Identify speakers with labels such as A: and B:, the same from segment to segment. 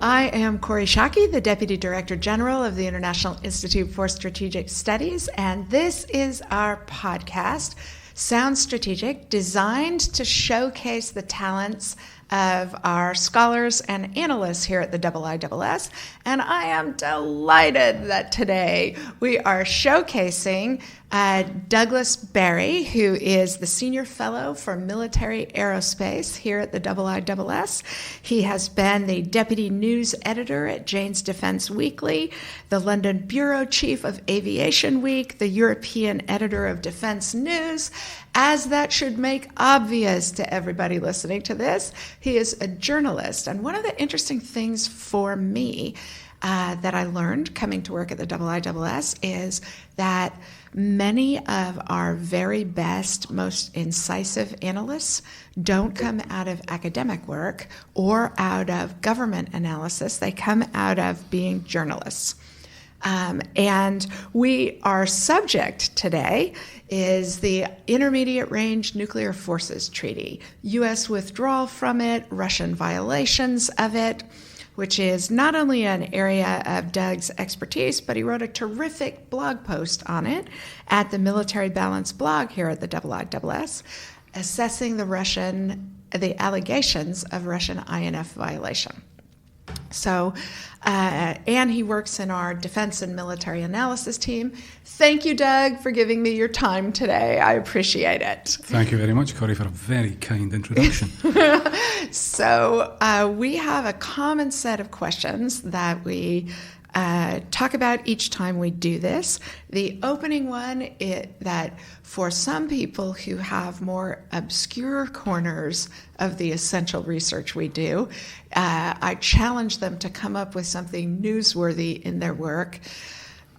A: I am Kori Schake, the Deputy Director General of the International Institute for Strategic Studies, and this is our podcast, Sound Strategic, designed to showcase the talents of our scholars and analysts here at the IISS. And I am delighted that today we are showcasing Douglas Barrie, who is the Senior Fellow for Military Aerospace here at the IISS. He has been the Deputy News Editor at Jane's Defence Weekly, the London Bureau Chief of Aviation Week, the European Editor of Defence News. As that should make obvious to everybody listening to this, he is a journalist. And one of the interesting things for me that I learned coming to work at the IISS is that many of our very best, most incisive analysts don't come out of academic work or out of government analysis. They come out of being journalists. And our subject today is the Intermediate Range Nuclear Forces Treaty, U.S. withdrawal from it, Russian violations of it, which is not only an area of Doug's expertise, but he wrote a terrific blog post on it at the Military Balance blog here at the IISS, assessing the allegations of Russian INF violation. So, and he works in our defense and military analysis team. Thank you, Doug, for giving me your time today. I appreciate it.
B: Thank you very much, Kori, for a very kind introduction.
A: So we have a common set of questions that we talk about each time we do this. The opening one that for some people who have more obscure corners of the essential research we do, I challenge them to come up with something newsworthy in their work.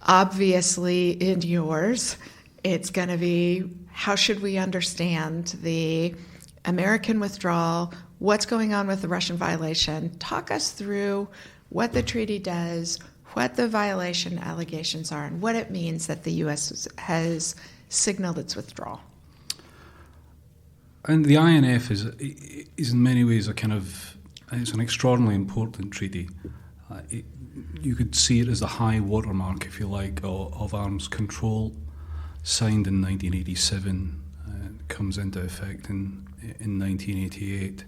A: Obviously, in yours, it's going to be, how should we understand the American withdrawal, what's going on with the Russian violation? Talk us through what the treaty does, what the violation allegations are, and what it means that the U.S. has signaled its withdrawal.
B: And the INF is in many ways it's an extraordinarily important treaty. You could see it as the high watermark, if you like, of arms control, signed in 1987, comes into effect in 1988.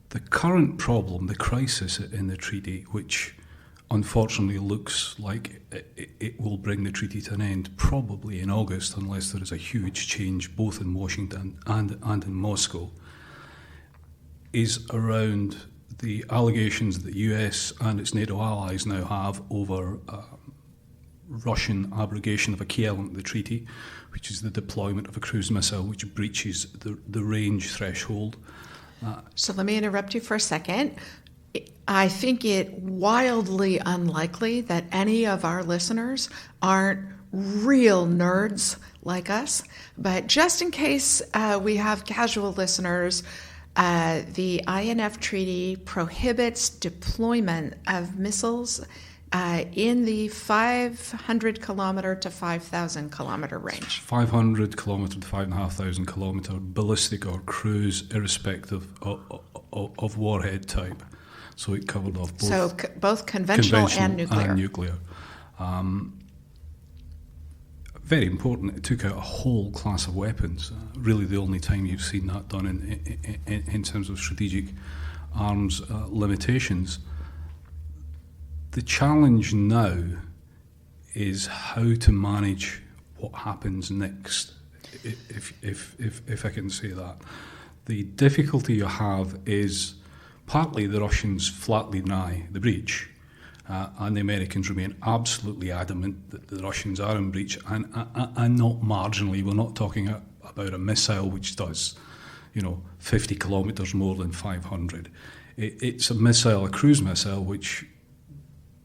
B: The current problem, the crisis in the treaty, which unfortunately looks like it will bring the treaty to an end probably in August, unless there is a huge change both in Washington and in Moscow, is around the allegations that the US and its NATO allies now have over Russian abrogation of a key element of the treaty, which is the deployment of a cruise missile which breaches the range threshold.
A: So let me interrupt you for a second. I think it wildly unlikely that any of our listeners aren't real nerds like us, but just in case we have casual listeners, the INF Treaty prohibits deployment of missiles in the 500 kilometer to 5,000 kilometer range.
B: 500 kilometer to 5,500 kilometer ballistic or cruise, irrespective of warhead type. So it covered off
A: both conventional and nuclear.
B: Very important. It took out a whole class of weapons. Really, the only time you've seen that done in terms of strategic arms limitations. The challenge now is how to manage what happens next, if I can say that. The difficulty you have is partly the Russians flatly deny the breach, and the Americans remain absolutely adamant that the Russians are in breach, and not marginally. We're not talking about a missile which does, 50 kilometres more than 500. It's a missile, a cruise missile, which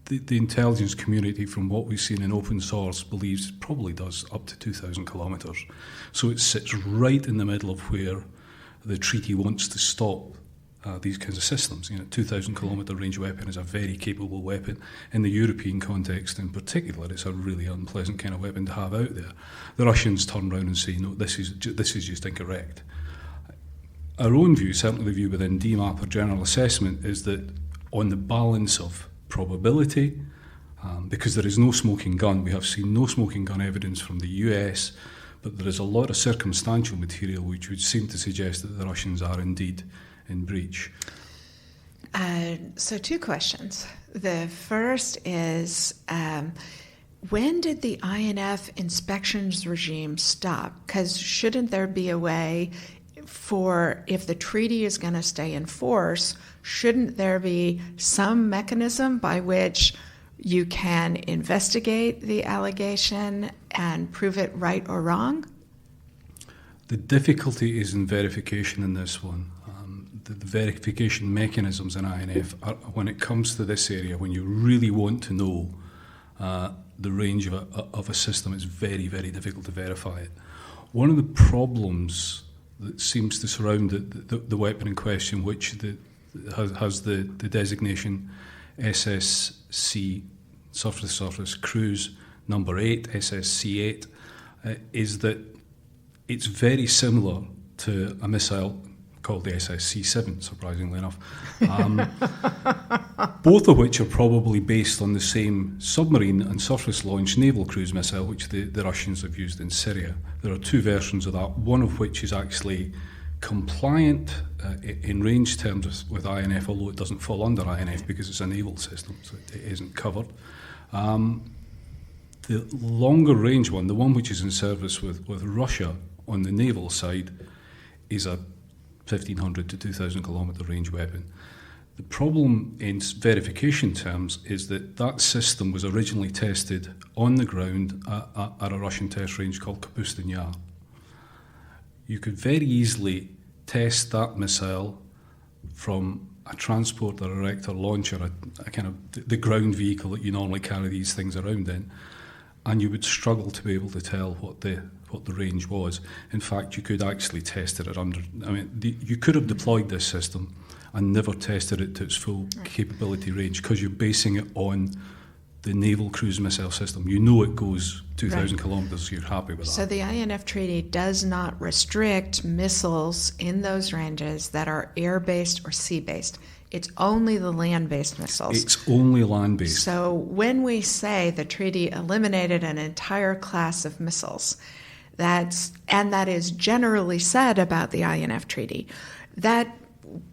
B: the intelligence community, from what we've seen in open source, believes probably does up to 2,000 kilometres. So it sits right in the middle of where the treaty wants to stop these kinds of systems. 2,000 kilometre range weapon is a very capable weapon. In the European context in particular, it's a really unpleasant kind of weapon to have out there. The Russians turn around and say, no, this is just incorrect. Our own view, certainly the view within DMAP or general assessment, is that on the balance of probability, because there is no smoking gun. We have seen no smoking gun evidence from the US, but there is a lot of circumstantial material which would seem to suggest that the Russians are indeed in breach.
A: So 2 questions. The first is, when did the INF inspections regime stop? Because shouldn't there be a way for, if the treaty is going to stay in force, shouldn't there be some mechanism by which you can investigate the allegation and prove it right or wrong?
B: The difficulty is in verification in this one. The verification mechanisms in INF, are, when it comes to this area, when you really want to know the range of a system, it's very, very difficult to verify it. One of the problems that seems to surround the weapon in question, which has the designation SSC, surface cruise number 8, SSC8, is that it's very similar to a missile called the SSC7, surprisingly enough, both of which are probably based on the same submarine and surface-launched naval cruise missile which the Russians have used in Syria. There are 2 versions of that, one of which is actually compliant in range terms with INF, although it doesn't fall under INF because it's a naval system, so it isn't covered. The longer range one, the one which is in service with Russia on the naval side, is a 1,500 to 2,000 kilometre range weapon. The problem in verification terms is that system was originally tested on the ground at a Russian test range called Kapustin Yar. You could very easily test that missile from a transport, a Erector launcher, a kind of the ground vehicle that you normally carry these things around in, and you would struggle to be able to tell what the range was. In fact, you could actually test it at you could have deployed this system and never tested it to its full capability range because you're basing it on the naval cruise missile system. You know it goes 2,000 kilometres, so you're happy with that.
A: So the INF Treaty does not restrict missiles in those ranges that are air-based or sea-based. It's only the land-based missiles.
B: It's only land-based.
A: So when we say the treaty eliminated an entire class of missiles, that is generally said about the INF Treaty, that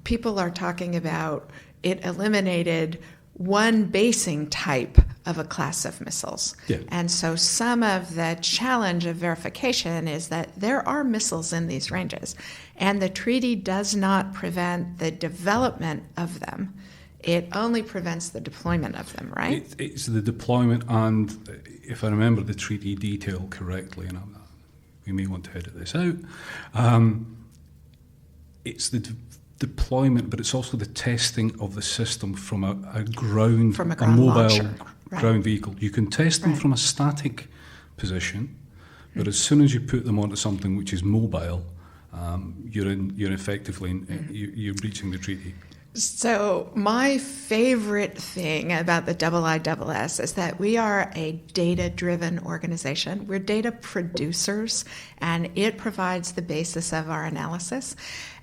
A: people are talking about it eliminated one basing type of a class of missiles.
B: Yeah.
A: And so some of the challenge of verification is that there are missiles in these ranges, and the treaty does not prevent the development of them. It only prevents the deployment of them, right?
B: It's the deployment, and if I remember the treaty detail correctly, and we may want to edit this out, it's the deployment, but it's also the testing of the system from a mobile
A: launcher.
B: Ground vehicle. You can test them from a static position, but as soon as you put them onto something which is mobile, you're effectively you're breaching the treaty.
A: So my favorite thing about the IISS is that we are a data-driven organization. We're data producers, and it provides the basis of our analysis.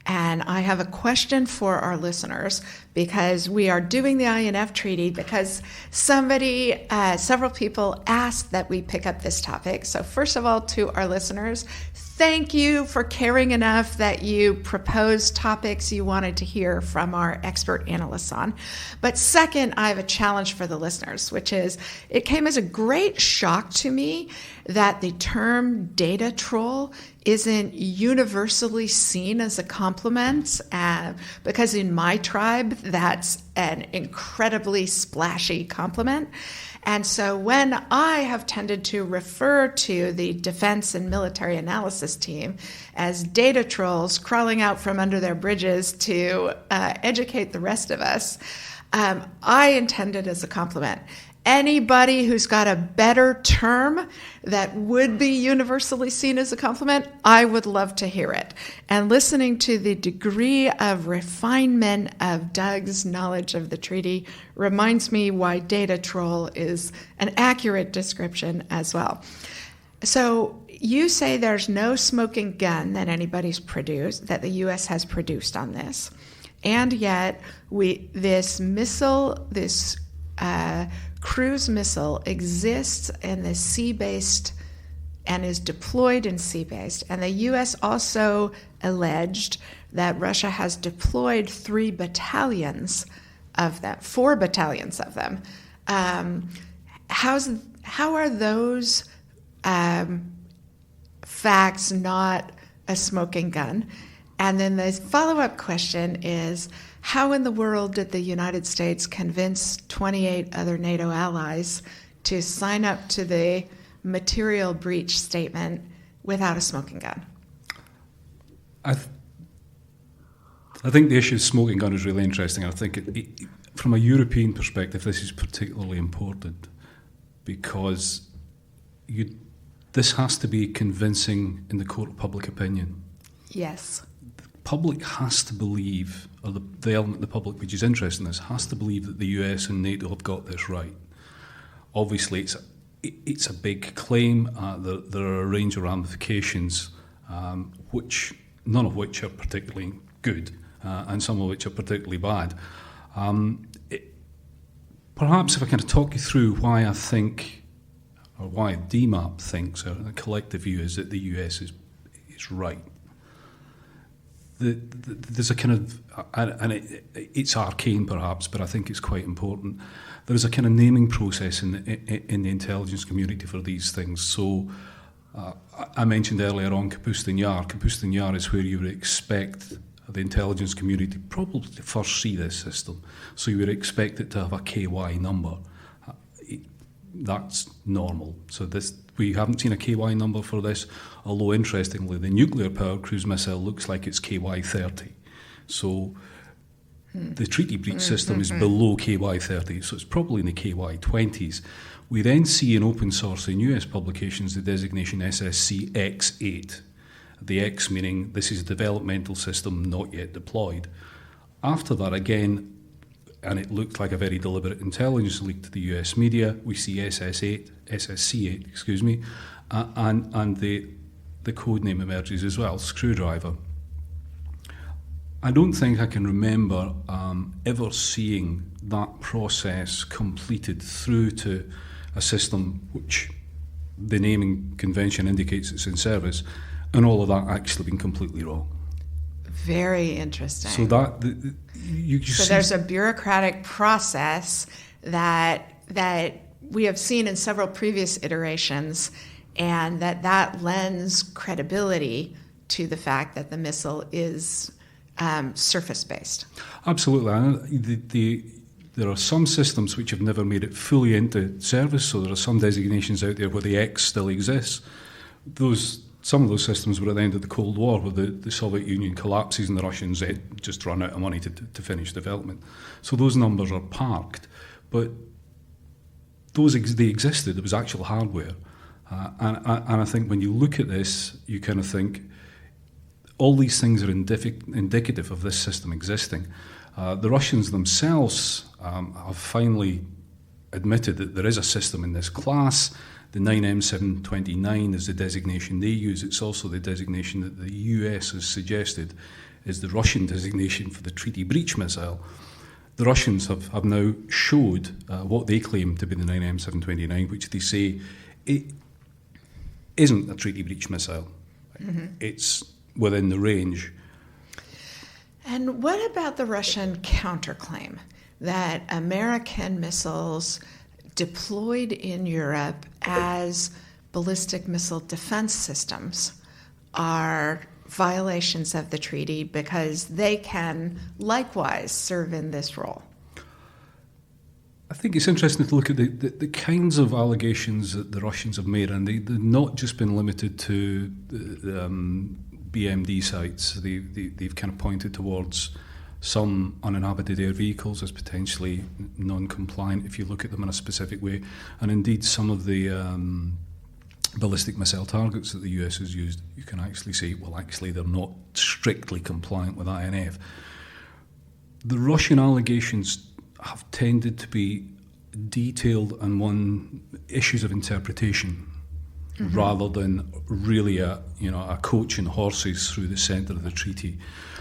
A: And I have a question for our listeners, because we are doing the INF Treaty because several people asked that we pick up this topic. So first of all, to our listeners, thank you for caring enough that you proposed topics you wanted to hear from our expert analysts on. But second, I have a challenge for the listeners, which is it came as a great shock to me that the term data troll isn't universally seen as a compliment, because in my tribe, that's an incredibly splashy compliment. And so when I have tended to refer to the defense and military analysis team as data trolls crawling out from under their bridges to educate the rest of us, I intend it as a compliment. Anybody who's got a better term that would be universally seen as a compliment, I would love to hear it. And listening to the degree of refinement of Doug's knowledge of the treaty reminds me why data troll is an accurate description as well. So you say there's no smoking gun that anybody's produced, that the U.S. has produced on this. And yet, this cruise missile exists in the sea-based and is deployed in sea-based. And the U.S. also alleged that Russia has deployed 4 battalions of them. How are those facts not a smoking gun? And then the follow-up question is, how in the world did the United States convince 28 other NATO allies to sign up to the material breach statement without a smoking gun?
B: I think the issue of smoking gun is really interesting. I think from a European perspective, this is particularly important because this has to be convincing in the court of public opinion.
A: Yes.
B: The public has to believe, or the element of the public which is interested in this, has to believe that the US and NATO have got this right. Obviously, it's a big claim. There are a range of ramifications, none of which are particularly good, and some of which are particularly bad. Perhaps if I can talk you through why I think, or why DMAP thinks, or the collective view is that the US is right. There's a kind of, and it's arcane perhaps, but I think it's quite important. There's a kind of naming process in the intelligence community for these things. So I mentioned earlier on Kapustin Yar. Kapustin Yar is where you would expect the intelligence community probably to first see this system. So you would expect it to have a KY number. That's normal. So we haven't seen a KY number for this, although interestingly, the nuclear-powered cruise missile looks like it's KY-30. So the treaty breach system is below KY-30, so it's probably in the KY-20s. We then see in open source in US publications the designation SSC X8, the X meaning this is a developmental system not yet deployed. After that, again, and it looked like a very deliberate intelligence leak to the US media, we see SSC8, and the code name emerges as well, Screwdriver. I don't think I can remember ever seeing that process completed through to a system which the naming convention indicates it's in service, and all of that actually been completely wrong.
A: Very interesting.
B: So
A: there's a bureaucratic process that we have seen in several previous iterations, and that lends credibility to the fact that the missile is surface-based.
B: Absolutely. There are some systems which have never made it fully into service, so there are some designations out there where the X still exists. Some of those systems were at the end of the Cold War, where the Soviet Union collapses and the Russians just run out of money to finish development. So those numbers are parked, but they existed. It was actual hardware. And I think when you look at this, you kind of think, all these things are indicative of this system existing. The Russians themselves have finally admitted that there is a system in this class. The 9M729 is the designation they use. It's also the designation that the US has suggested is the Russian designation for the treaty breach missile. The Russians have now showed what they claim to be the 9M729, which they say it isn't a treaty breach missile. Mm-hmm. It's within the range.
A: And what about the Russian counterclaim that American missiles deployed in Europe as ballistic missile defense systems are violations of the treaty because they can likewise serve in this role?
B: I think it's interesting to look at the kinds of allegations that the Russians have made, and they've not just been limited to the BMD sites. They've kind of pointed towards some uninhabited air vehicles as potentially non-compliant if you look at them in a specific way, and indeed some of the ballistic missile targets that the US has used, you can actually say, well, actually they're not strictly compliant with INF. The Russian allegations have tended to be detailed and issues of interpretation. rather than really a coach and horses through the centre of the treaty.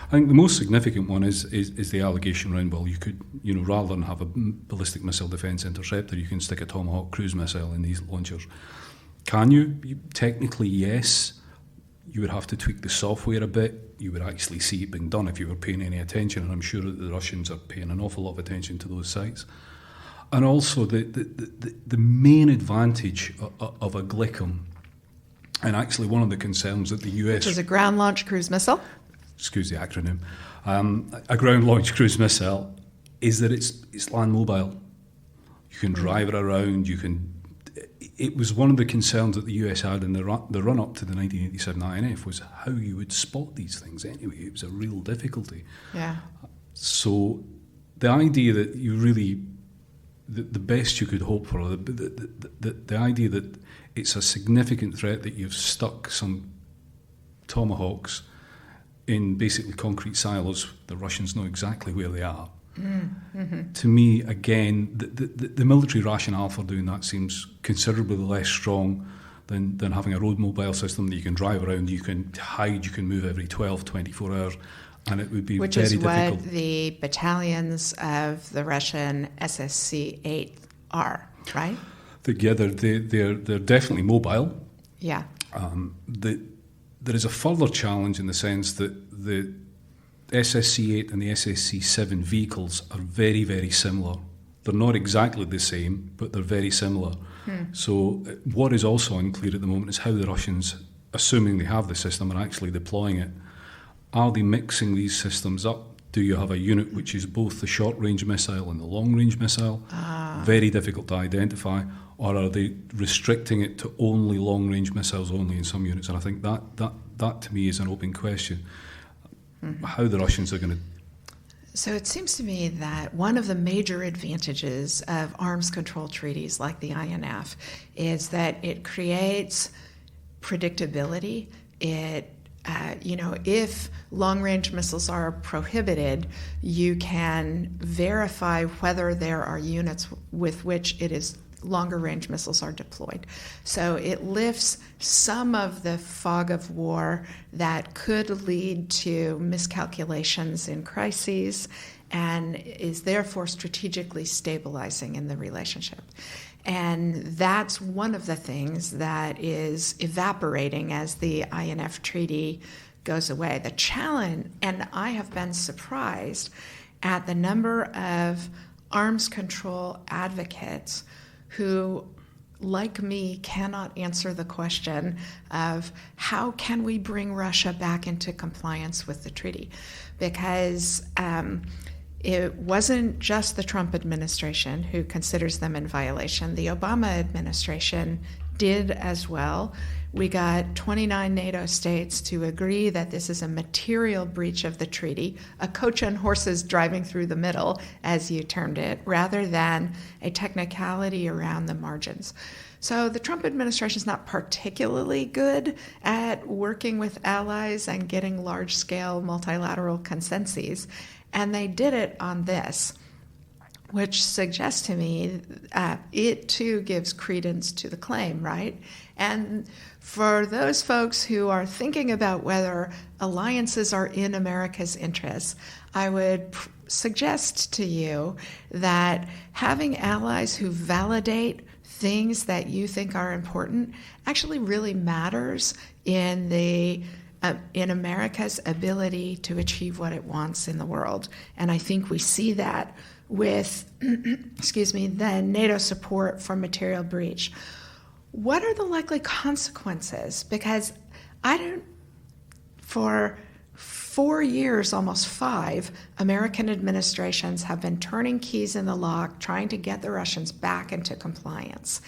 B: I think the most significant one is the allegation around, well, you could, rather than have a ballistic missile defence interceptor, you can stick a Tomahawk cruise missile in these launchers. Can you? Technically, yes. You would have to tweak the software a bit. You would actually see it being done if you were paying any attention, and I'm sure that the Russians are paying an awful lot of attention to those sites. And also the main advantage of a GLICM, and actually one of the concerns that the US...
A: Which is a ground-launched cruise missile. Excuse
B: the acronym. A ground-launched cruise missile is that it's land mobile. You can drive it around, It was one of the concerns that the US had in the run-up to the 1987 INF was how you would spot these things anyway. It was a real difficulty.
A: Yeah.
B: So the idea that you really... The best you could hope for, the idea that it's a significant threat that you've stuck some Tomahawks in basically concrete silos, the Russians know exactly where they are. Mm-hmm. To me, again, the military rationale for doing that seems considerably less strong than having a road mobile system that you can drive around, you can hide, you can move every 12, 24 hours. And it would be
A: very difficult. Which is what the battalions of the Russian SSC-8 are, right?
B: Yeah, they're definitely mobile.
A: Yeah.
B: There is a further challenge in the sense that the SSC-8 and the SSC-7 vehicles are very, very similar. They're not exactly the same, but they're very similar. So what is also unclear at the moment is how the Russians, assuming they have the system, are actually deploying it. Are they mixing these systems up? Do you have a unit which is both the short-range missile and the long-range missile? Very difficult to identify. Or are they restricting it to only long-range missiles only in some units? And I think that to me is an open question. How the Russians are going to...
A: So it seems to me that one of the major advantages of arms control treaties like the INF is that it creates predictability. If long-range missiles are prohibited, you can verify whether there are units with which longer-range missiles are deployed. So it lifts some of the fog of war that could lead to miscalculations in crises and is therefore strategically stabilizing in the relationship. And that's one of the things that is evaporating as the INF Treaty goes away. The challenge, and I have been surprised at the number of arms control advocates who, like me, cannot answer the question of how can we bring Russia back into compliance with the treaty? Because it wasn't just the Trump administration who considers them in violation. The Obama administration did as well. We got 29 NATO states to agree that this is a material breach of the treaty, a coach and horses driving through the middle, as you termed it, rather than a technicality around the margins. So the Trump administration is not particularly good at working with allies and getting large-scale multilateral consensus. And they did it on this, which suggests to me it too gives credence to the claim, right? And for those folks who are thinking about whether alliances are in America's interests, I would suggest to you that having allies who validate things that you think are important actually really matters in America's ability to achieve what it wants in the world. And I think we see that with, the NATO support for material breach. What are the likely consequences? Because for 4 years, almost 5, American administrations have been turning keys in the lock, trying to get the Russians back into compliance.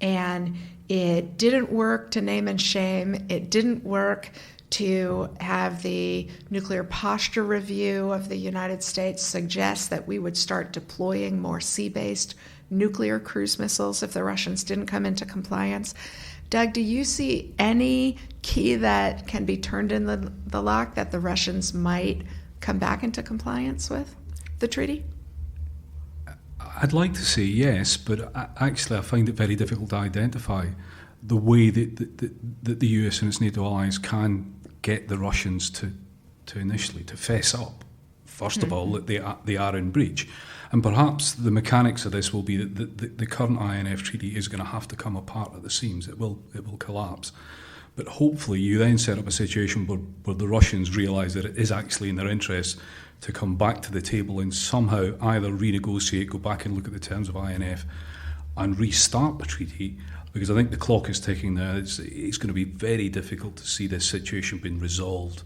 A: And it didn't work to name and shame. It didn't work to have the nuclear posture review of the United States suggest that we would start deploying more sea-based nuclear cruise missiles if the Russians didn't come into compliance. Doug, do you see any key that can be turned in the lock that the Russians might come back into compliance with the treaty?
B: I'd like to say yes, but actually I find it very difficult to identify the way that the US and its NATO allies can get the Russians to initially to fess up, first of all, that they are in breach. And perhaps the mechanics of this will be that the current INF Treaty is going to have to come apart at the seams. It will collapse. But hopefully you then set up a situation where the Russians realise that it is actually in their interest to come back to the table and somehow either renegotiate, go back and look at the terms of INF and restart the treaty, because I think the clock is ticking now. It's going to be very difficult to see this situation being resolved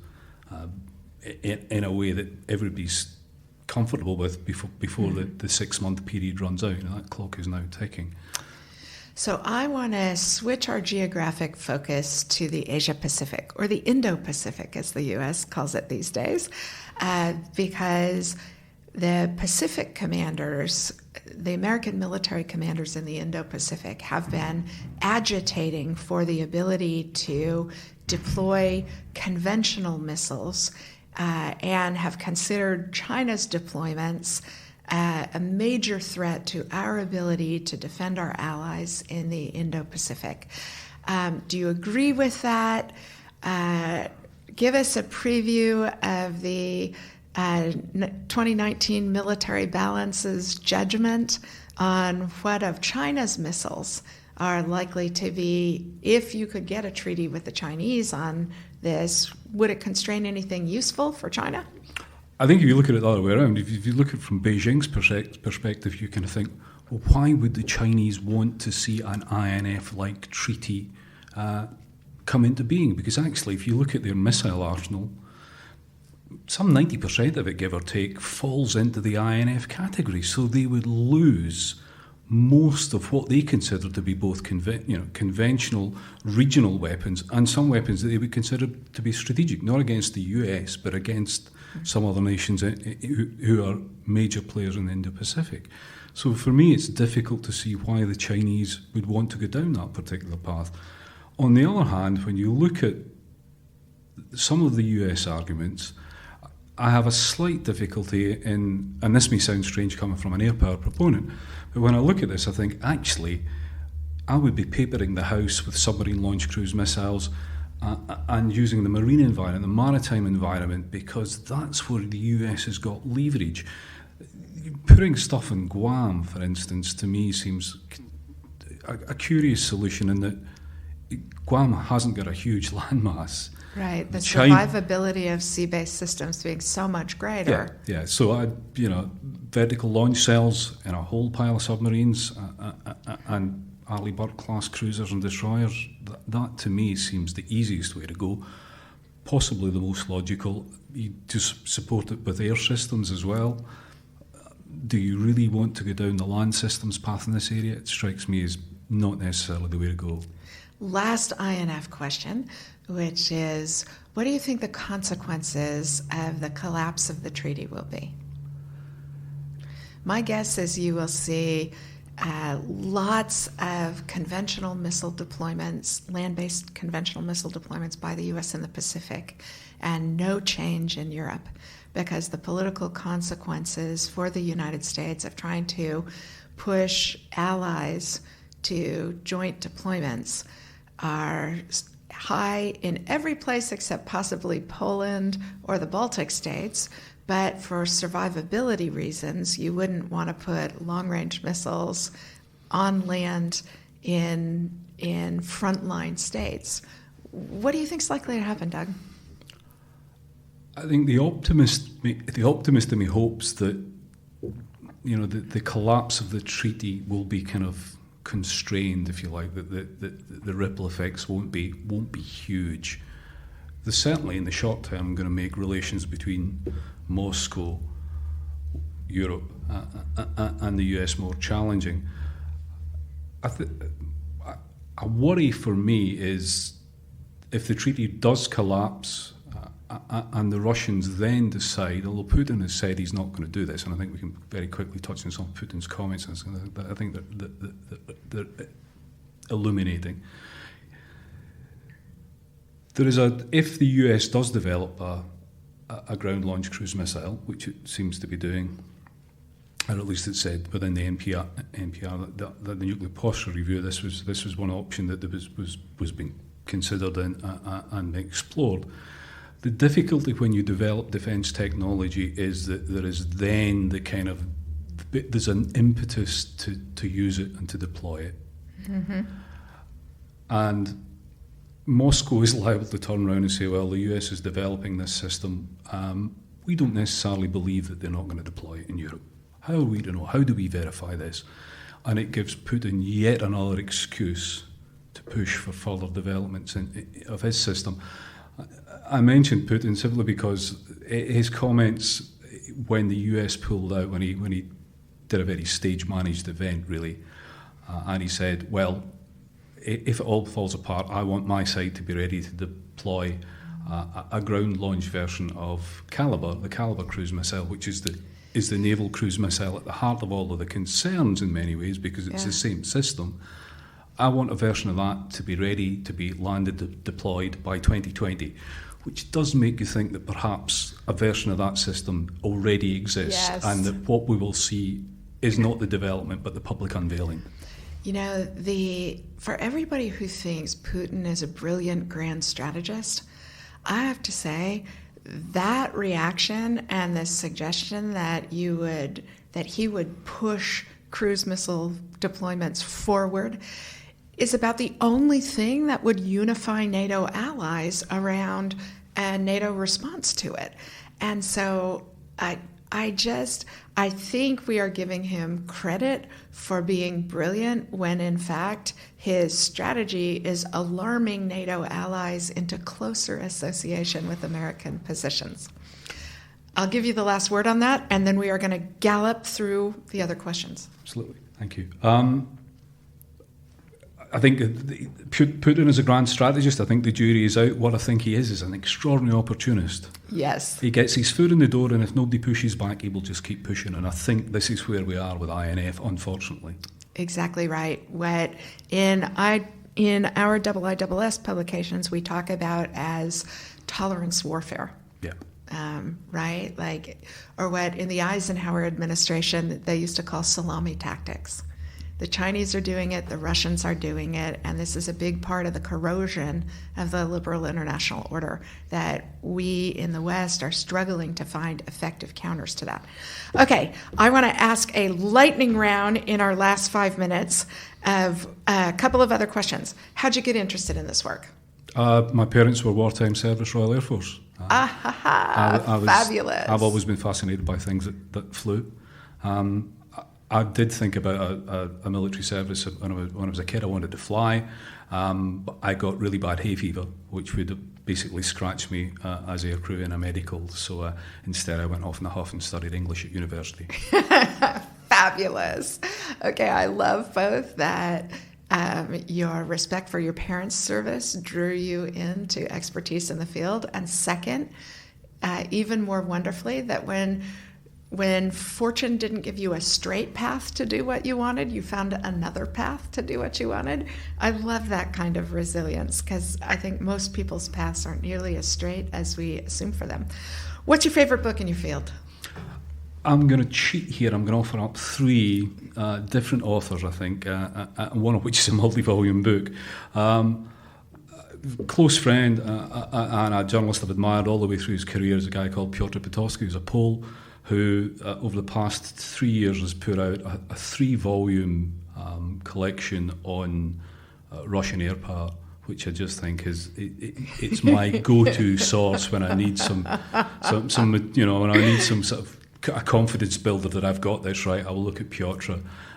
B: in a way that everybody's comfortable with before the 6-month period runs out. And that clock is now ticking.
A: So I want to switch our geographic focus to the Asia-Pacific, or the Indo-Pacific, as the U.S. calls it these days, because the Pacific commanders, the American military commanders in the Indo-Pacific, have been agitating for the ability to deploy conventional missiles and have considered China's deployments a major threat to our ability to defend our allies in the Indo-Pacific. Do you agree with that? Give us a preview of the 2019 Military Balances judgment on what of China's missiles are likely to be, if you could get a treaty with the Chinese on this, would it constrain anything useful for China?
B: I think if you look at it the other way around, if you look at it from Beijing's perspective, you kind of think, well, why would the Chinese want to see an INF-like treaty come into being? Because actually, if you look at their missile arsenal, some 90% of it, give or take, falls into the INF category. So they would lose most of what they consider to be both conventional regional weapons and some weapons that they would consider to be strategic, not against the US, but against some other nations who are major players in the Indo-Pacific. So for me, it's difficult to see why the Chinese would want to go down that particular path. On the other hand, when you look at some of the US arguments, I have a slight difficulty in, and this may sound strange coming from an air power proponent, but when I look at this, I think, actually, I would be papering the house with submarine launch cruise missiles and using the marine environment, the maritime environment, because that's where the US has got leverage. Putting stuff in Guam, for instance, to me seems a curious solution in that Guam hasn't got a huge landmass.
A: Right, the survivability of sea-based systems being so much greater.
B: Yeah. So vertical launch cells in a whole pile of submarines and Arleigh Burke-class cruisers and destroyers, that to me seems the easiest way to go, possibly the most logical. You just support it with air systems as well. Do you really want to go down the land systems path in this area? It strikes me as not necessarily the way to go.
A: Last INF question, which is, what do you think the consequences of the collapse of the treaty will be? My guess is you will see lots of conventional missile deployments, land-based conventional missile deployments by the U.S. in the Pacific, and no change in Europe, because the political consequences for the United States of trying to push allies to joint deployments are high in every place except possibly Poland or the Baltic states. But for survivability reasons, you wouldn't want to put long-range missiles on land in frontline states. What do you think is likely to happen, Doug?
B: I think the optimist in me hopes that the collapse of the treaty will be kind of constrained, if you like, that the ripple effects won't be huge. They're certainly in the short term going to make relations between Moscow, Europe, and the US more challenging. A worry for me is if the treaty does collapse and the Russians then decide, although Putin has said he's not going to do this, and I think we can very quickly touch on some of Putin's comments, and I think they're illuminating. If the US does develop a ground launch cruise missile, which it seems to be doing, or at least it said within the NPR that the Nuclear Posture Review, this was one option that was being considered and explored. The difficulty when you develop defence technology is that there is then there's an impetus to use it and to deploy it. Mm-hmm. And Moscow is liable to turn around and say, well, the US is developing this system. We don't necessarily believe that they're not going to deploy it in Europe. How are we to know? How do we verify this? And it gives Putin yet another excuse to push for further developments of his system. I mentioned Putin simply because his comments when the US pulled out, when he did a very stage-managed event, really, and he said, well, if it all falls apart, I want my side to be ready to deploy a ground-launched version of Caliber, the Caliber cruise missile, which is the naval cruise missile at the heart of all of the concerns in many ways, because it's the same system. I want a version of that to be ready to be landed, deployed by 2020, which does make you think that perhaps a version of that system already exists, and that what we will see is not the development but the public unveiling.
A: You know, for everybody who thinks Putin is a brilliant grand strategist, I have to say that reaction and the suggestion that he would push cruise missile deployments forward is about the only thing that would unify NATO allies around a NATO response to it. And so I think we are giving him credit for being brilliant when in fact his strategy is alarming NATO allies into closer association with American positions. I'll give you the last word on that, and then we are going to gallop through the other questions.
B: Absolutely. Thank you. I think Putin is a grand strategist. I think the jury is out. What I think he is an extraordinary opportunist.
A: Yes.
B: He gets his foot in the door, and if nobody pushes back, he will just keep pushing. And I think this is where we are with INF, unfortunately.
A: Exactly right. What in our IISS publications we talk about as tolerance warfare.
B: Yeah.
A: Right? Or what in the Eisenhower administration they used to call salami tactics. The Chinese are doing it, the Russians are doing it, and this is a big part of the corrosion of the liberal international order that we in the West are struggling to find effective counters to that. Okay, I want to ask a lightning round in our last 5 minutes of a couple of other questions. How'd you get interested in this work?
B: My parents were wartime service Royal Air Force.
A: Fabulous.
B: I've always been fascinated by things that flew. I did think about a military service when I was a kid. I wanted to fly. But I got really bad hay fever, which would basically scratch me as aircrew in a medical. So instead I went off in a huff and studied English at university.
A: Fabulous. Okay, I love both that your respect for your parents' service drew you into expertise in the field. And second, even more wonderfully, that when fortune didn't give you a straight path to do what you wanted, you found another path to do what you wanted. I love that kind of resilience because I think most people's paths aren't nearly as straight as we assume for them. What's your favorite book in your field?
B: I'm going to cheat here. I'm going to offer up 3 different authors, I think, one of which is a multi-volume book. Close friend and a journalist I've admired all the way through his career is a guy called Piotr Potocki, who's a Pole, who over the past 3 years has put out a 3-volume collection on Russian air power, which I just think it's my go-to source when I need some when I need some sort of a confidence builder that I've got this right. I will look at Piotr,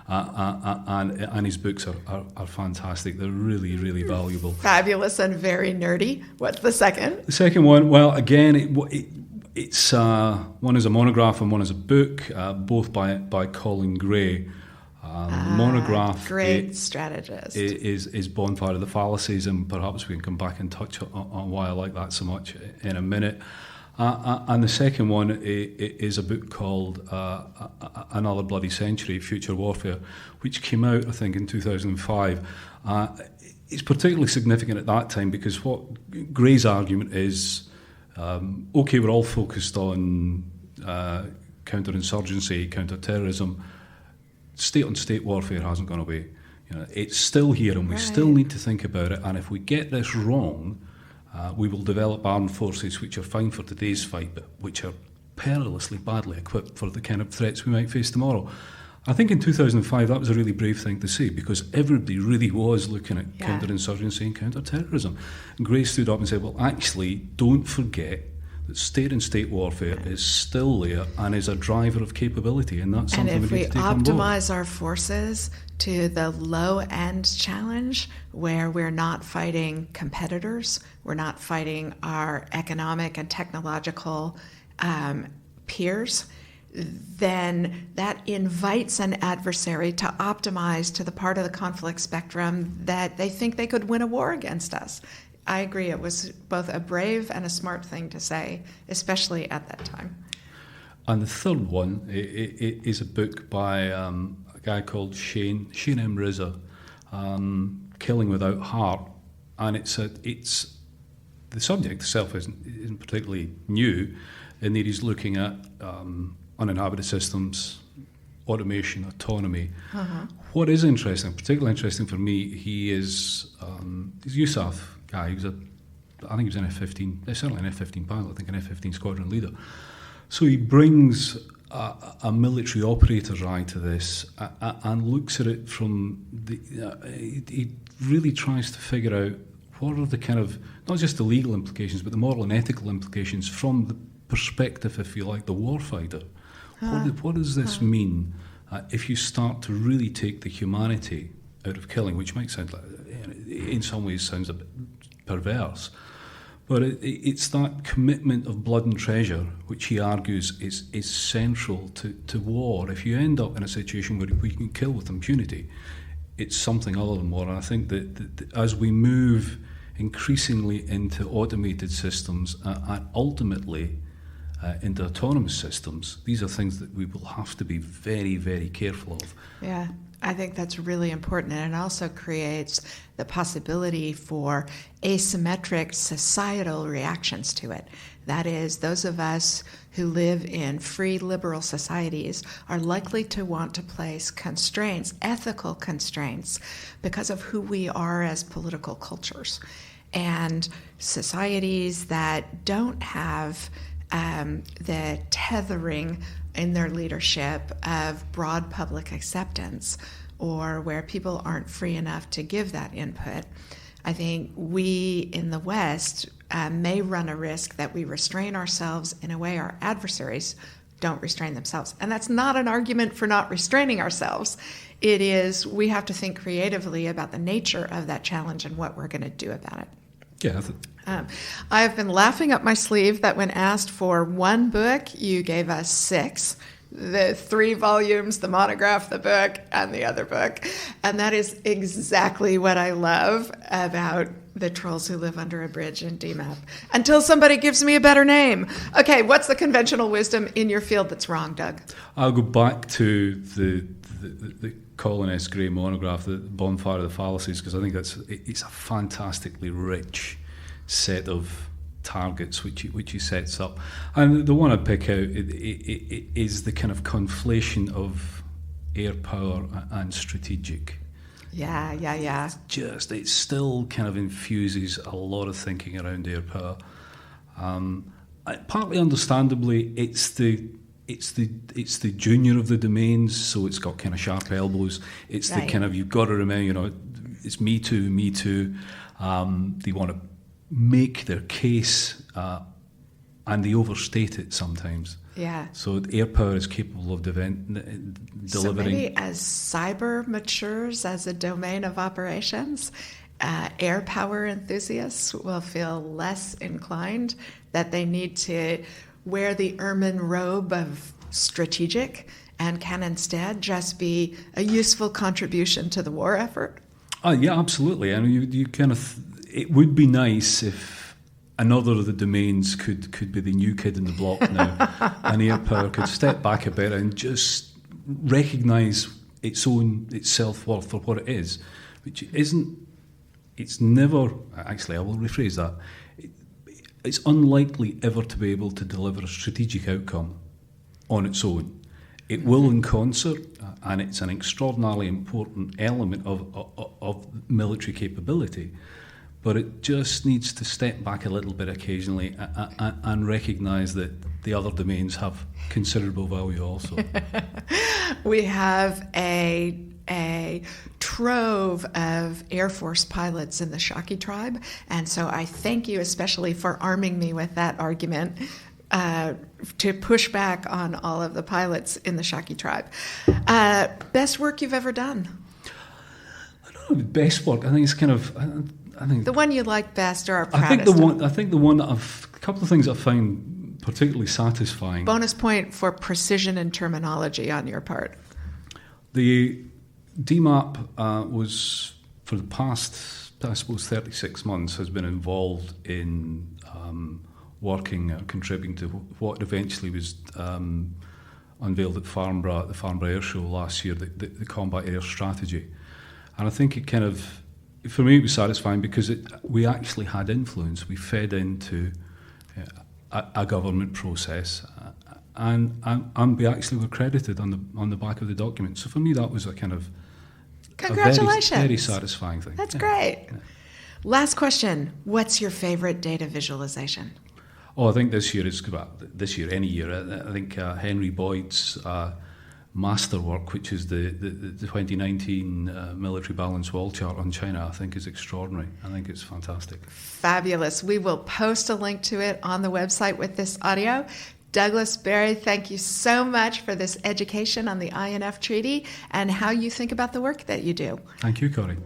B: and his books are fantastic. They're really, really valuable.
A: Fabulous and very nerdy. What's the second? The
B: second one, well, again, it's one is a monograph and one is a book, both by Colin Gray. Monograph,
A: great strategist,
B: is Bonfire, the fallacies, and perhaps we can come back and touch on why I like that so much in a minute. And the second one is a book called Another Bloody Century, Future Warfare, which came out, I think, in 2005. It's particularly significant at that time because what Gray's argument is, okay, we're all focused on counterinsurgency, counter-terrorism, state-on-state warfare hasn't gone away. It's still here, and we still need to think about it. And if we get this wrong, we will develop armed forces which are fine for today's fight, but which are perilously badly equipped for the kind of threats we might face tomorrow. I think in 2005 that was a really brave thing to say, because everybody really was looking at counterinsurgency and counter-terrorism. And Gray stood up and said, well, actually, don't forget that state-and-state warfare is still there and is a driver of capability, and that's something we need to take on board.
A: And if we optimize our forces to the low-end challenge, where we're not fighting competitors, we're not fighting our economic and technological peers, then that invites an adversary to optimize to the part of the conflict spectrum that they think they could win a war against us. I agree, it was both a brave and a smart thing to say, especially at that time.
B: And the third one is a book by a guy called Shane M. Rizza, Killing Without Heart. And it's the subject itself isn't particularly new, in that he's looking at uninhabited systems, automation, autonomy. Uh-huh. What is interesting, particularly interesting for me, he's USAF guy. I think he was an F-15, certainly an F-15 pilot, I think an F-15 squadron leader. So he brings a military operator's eye to this and looks at it from he really tries to figure out what are the kind of, not just the legal implications, but the moral and ethical implications from the perspective, if you like, the warfighter. What does this mean if you start to really take the humanity out of killing, which might sound like, in some ways sounds a bit perverse, but it's that commitment of blood and treasure, which he argues is central to war. If you end up in a situation where we can kill with impunity, it's something other than war. And I think that as we move increasingly into automated systems and ultimately into autonomous systems, these are things that we will have to be very, very careful of.
A: Yeah, I think that's really important, and it also creates the possibility for asymmetric societal reactions to it. That is, those of us who live in free liberal societies are likely to want to place constraints, ethical constraints, because of who we are as political cultures. And societies that don't have the tethering in their leadership of broad public acceptance, or where people aren't free enough to give that input, I think we in the West may run a risk that we restrain ourselves in a way our adversaries don't restrain themselves. And that's not an argument for not restraining ourselves. It is, we have to think creatively about the nature of that challenge and what we're going to do about it.
B: Yeah.
A: I have been laughing up my sleeve that when asked for one book, you gave us 6. The 3 volumes, the monograph, the book, and the other book. And that is exactly what I love about the trolls who live under a bridge in DMAP. Until somebody gives me a better name. Okay, what's the conventional wisdom in your field that's wrong, Doug?
B: I'll go back to the Colin S. Gray monograph, the Bonfire of the Fallacies, because I think it's a fantastically rich set of targets which he sets up. And the one I pick out is the kind of conflation of air power and strategic.
A: Yeah.
B: It still kind of infuses a lot of thinking around air power. Partly understandably, it's the junior of the domains, so it's got kind of sharp elbows. It's the kind of, you've got to remember, it's me too. They want to make their case, and they overstate it sometimes.
A: Yeah.
B: So air power is capable of delivering.
A: So maybe as cyber matures as a domain of operations, air power enthusiasts will feel less inclined that they need to wear the ermine robe of strategic and can instead just be a useful contribution to the war effort.
B: Yeah, absolutely. And you kind of, it would be nice if another of the domains could be the new kid in the block now, and air power could step back a bit and just recognise its self-worth for what it is, which isn't. It's never. Actually, I will rephrase that. It's unlikely ever to be able to deliver a strategic outcome on its own. It will in concert, and it's an extraordinarily important element of military capability, but it just needs to step back a little bit occasionally and recognise that the other domains have considerable value also.
A: We have a trove of Air Force pilots in the Shaki tribe, and so I thank you especially for arming me with that argument to push back on all of the pilots in the Shaki tribe. Best work you've ever done?
B: I don't know, best work. I think it's kind of... I think
A: the one you like best or are proudest
B: I think the one that a couple of things I found particularly satisfying.
A: Bonus point for precision and terminology on your part.
B: The DMAP was, for the past, I suppose, 36 months, has been involved in working, contributing to what eventually was unveiled at the Farnborough Air Show last year, the combat air strategy. And I think it kind of, for me, it was satisfying because we actually had influence. We fed into a government process, and we actually were credited on the back of the document. So for me, that was a kind of
A: congratulations,
B: a very satisfying thing.
A: That's great. Yeah. Last question: what's your favorite data visualization?
B: Oh, I think this year is any year. I think Henry Boyd's masterwork, which is the 2019 military balance wall chart on China, I think is extraordinary. I think it's fantastic.
A: Fabulous. We will post a link to it on the website with this audio. Douglas, Barrie, thank you so much for this education on the INF Treaty and how you think about the work that you do.
B: Thank you, Kori.